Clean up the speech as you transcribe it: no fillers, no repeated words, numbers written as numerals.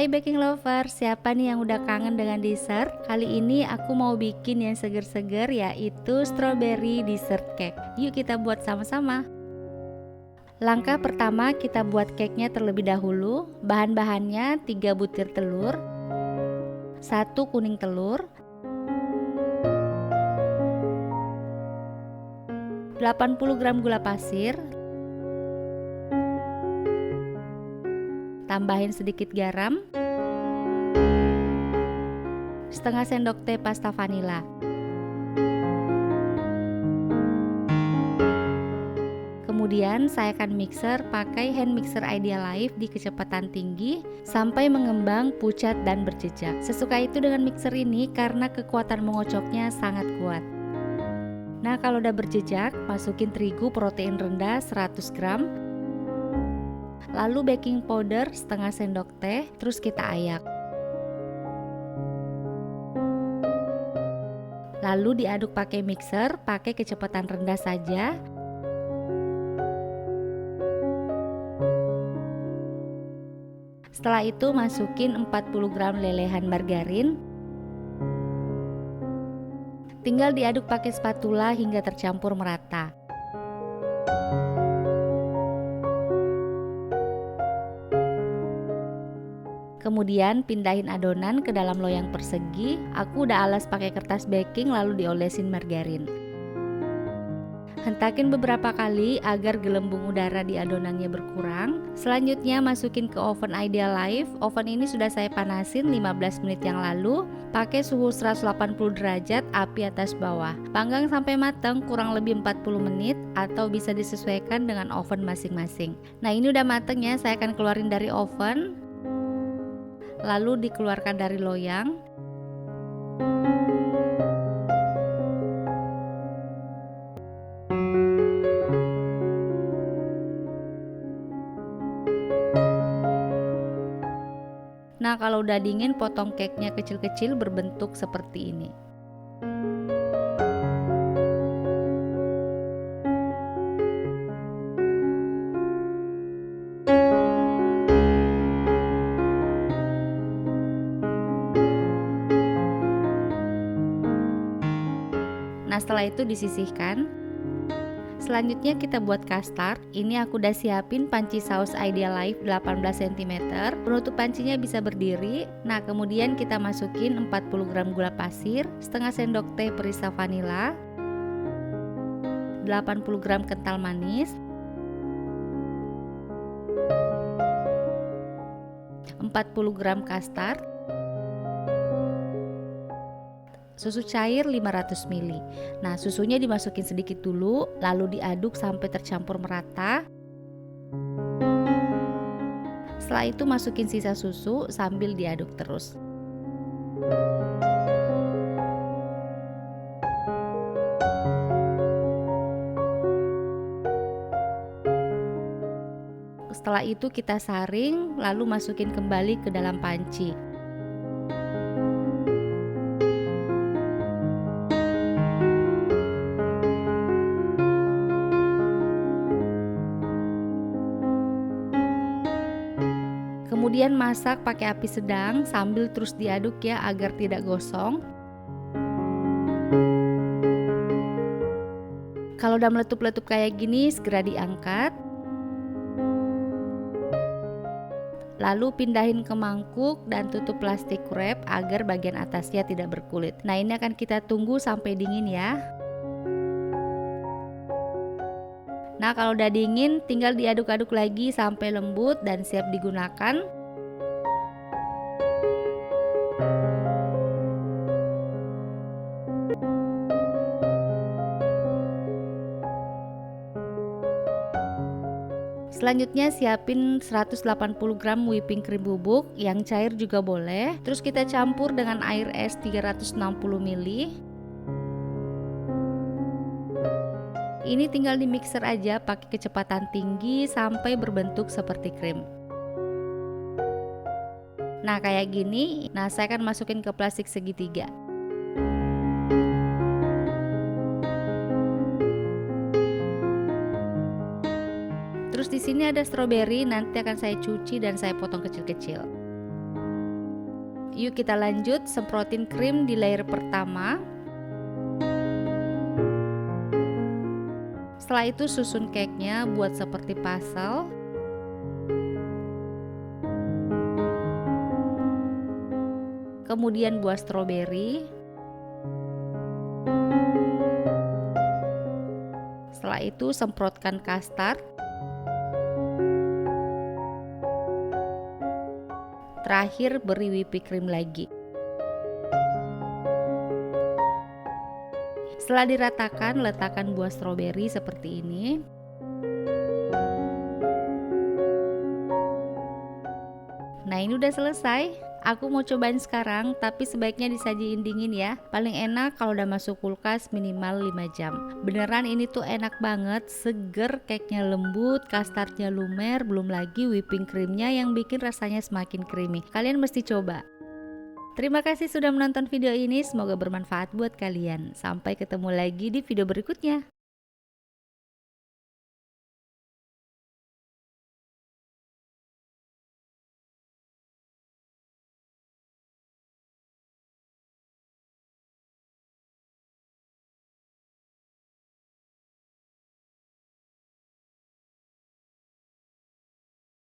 Hai baking lover, siapa nih yang udah kangen dengan dessert? Kali ini aku mau bikin yang seger-seger, yaitu strawberry dessert cake. Yuk kita buat sama-sama. Langkah pertama, kita buat cake-nya terlebih dahulu. Bahan-bahannya 3 butir telur, 1 kuning telur, 80 gram gula pasir, tambahin sedikit garam, setengah sendok teh pasta vanila. Kemudian saya akan mixer pakai hand mixer Idealife di kecepatan tinggi sampai mengembang, pucat dan berjejak. Sesuka itu dengan mixer ini karena kekuatan mengocoknya sangat kuat. Nah, kalau udah berjejak, masukin terigu protein rendah 100 gram. Lalu baking powder setengah sendok teh, terus kita ayak. Lalu diaduk pakai mixer, pakai kecepatan rendah saja. Setelah itu masukin 40 gram lelehan margarin. Tinggal diaduk pakai spatula hingga tercampur merata. Kemudian pindahin adonan ke dalam loyang persegi. Aku udah alas pakai kertas baking lalu diolesin margarin. Hentakin beberapa kali agar gelembung udara di adonannya berkurang. Selanjutnya masukin ke oven Idealife. Oven ini sudah saya panasin 15 menit yang lalu. Pakai suhu 180 derajat, api atas bawah. Panggang sampai matang kurang lebih 40 menit atau bisa disesuaikan dengan oven masing-masing. Nah, ini udah mateng ya, saya akan keluarin dari oven. Lalu dikeluarkan dari loyang. Nah, kalau udah dingin, potong cake-nya kecil-kecil berbentuk seperti ini. Nah, setelah itu disisihkan. Selanjutnya kita buat custard. Ini aku udah siapin panci saus Idealife 18 cm. Penutup pancinya bisa berdiri. Nah, kemudian kita masukin 40 gram gula pasir, setengah sendok teh perisa vanila, 80 gram kental manis, 40 gram custard, susu cair 500 ml. Nah, susunya dimasukin sedikit dulu, lalu diaduk sampai tercampur merata. Setelah itu masukin sisa susu sambil diaduk terus. Setelah itu kita saring, lalu masukin kembali ke dalam panci. Kemudian masak pakai api sedang sambil terus diaduk ya agar tidak gosong. Kalau udah meletup-letup kayak gini, segera diangkat. Lalu pindahin ke mangkuk dan tutup plastik wrap agar bagian atasnya tidak berkulit. Nah, ini akan kita tunggu sampai dingin ya. Nah, kalau udah dingin tinggal diaduk-aduk lagi sampai lembut dan siap digunakan. Selanjutnya siapin 180 gram whipping cream bubuk, yang cair juga boleh. Terus kita campur dengan air es 360 ml. Ini tinggal di mixer aja pakai kecepatan tinggi sampai berbentuk seperti krim. Nah, kayak gini. Nah, saya akan masukin ke plastik segitiga. Terus di sini ada stroberi, nanti akan saya cuci dan saya potong kecil-kecil. Yuk kita lanjut, semprotin krim di layer pertama. Setelah itu susun cake-nya buat seperti puzzle. Kemudian buah stroberi. Setelah itu semprotkan custard. Terakhir beri whipping cream lagi. Setelah diratakan, letakkan buah stroberi seperti ini. Nah, ini udah selesai. Aku mau cobain sekarang, tapi sebaiknya disajiin dingin ya. Paling enak kalau udah masuk kulkas minimal 5 jam. Beneran ini tuh enak banget, seger, cake-nya lembut, custardnya lumer, belum lagi whipping creamnya yang bikin rasanya semakin creamy. Kalian mesti coba. Terima kasih sudah menonton video ini, semoga bermanfaat buat kalian. Sampai ketemu lagi di video berikutnya.